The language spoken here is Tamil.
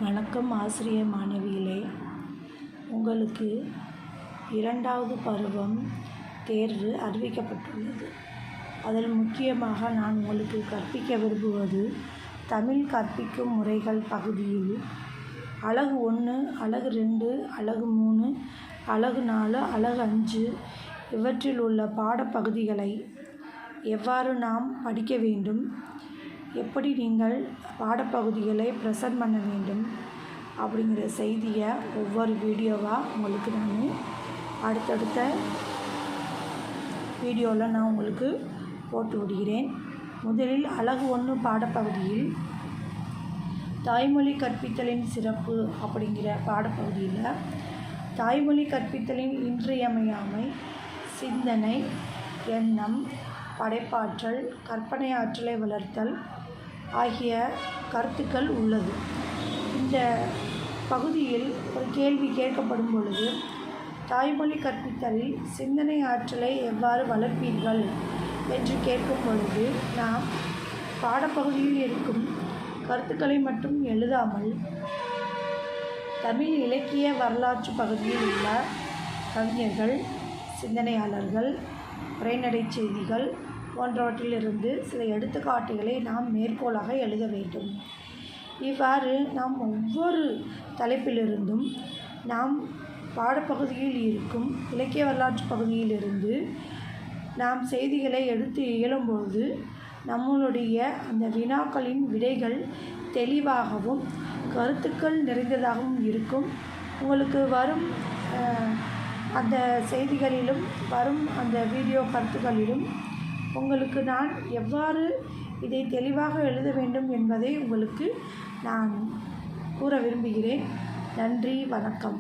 வணக்கம் ஆசிரிய மாணவிகளே, உங்களுக்கு 2வது பருவம் தேர்வு அறிவிக்கப்பட்டுள்ளது. அதில் முக்கியமாக நான் உங்களுக்கு கற்பிக்க விரும்புவது தமிழ் கற்பிக்கும் முறைகள் பகுதியில் அலகு 1, அலகு 2, அலகு 3, அலகு 4, அலகு 5 இவற்றில் உள்ள பாடப்பகுதிகளை எவ்வாறு நாம் படிக்க வேண்டும், எப்படி நீங்கள் பாடப்பகுதிகளை ப்ரெசன்ட் பண்ண வேண்டும் அப்படிங்கிற செய்தியை ஒவ்வொரு வீடியோவாக உங்களுக்கு நான் அடுத்தடுத்த வீடியோவில் நான் உங்களுக்கு போட்டு விடுகிறேன். முதலில் அலகு 1 பாடப்பகுதியில் தாய்மொழி கற்பித்தலின் சிறப்பு அப்படிங்கிற பாடப்பகுதியில் தாய்மொழி கற்பித்தலின் இன்றியமையாமை, சிந்தனை, எண்ணம், படைப்பாற்றல், கற்பனை ஆற்றலை வளர்த்தல் ஆகிய கருத்துக்கள் உள்ளது. இந்த பகுதியில் ஒரு கேள்வி கேட்கப்படும் பொழுது, தாய்மொழி கற்பித்தலில் சிந்தனை ஆற்றலை எவ்வாறு வளர்ப்பீர்கள் என்று கேட்கும் பொழுது, நாம் பாடப்பகுதியில் இருக்கும் கருத்துக்களை மட்டும் எழுதாமல் தமிழ் இலக்கிய வரலாற்று பகுதியில் உள்ள கவிஞர்கள், சிந்தனையாளர்கள், உரைநடை செய்திகள் போன்றவற்றிலிருந்து சில எடுத்துக்காட்டுகளை நாம் மேற்கோளாக எழுத வேண்டும். இவ்வாறு நாம் ஒவ்வொரு தலைப்பிலிருந்தும் நாம் பாடப்பகுதியில் இருக்கும் இலக்கிய வரலாற்று பகுதியிலிருந்து நாம் செய்திகளை எடுத்து இயலும்பொழுது நம்மளுடைய அந்த வினாக்களின் விடைகள் தெளிவாகவும் கருத்துக்கள் நிறைந்ததாகவும் இருக்கும். உங்களுக்கு வரும் அந்த செய்திகளிலும் வரும் அந்த வீடியோ கருத்துக்களிலும் உங்களுக்கு நான் எவ்வாறு இதை தெளிவாக எழுத வேண்டும் என்பதை உங்களுக்கு நான் கூற விரும்புகிறேன். நன்றி, வணக்கம்.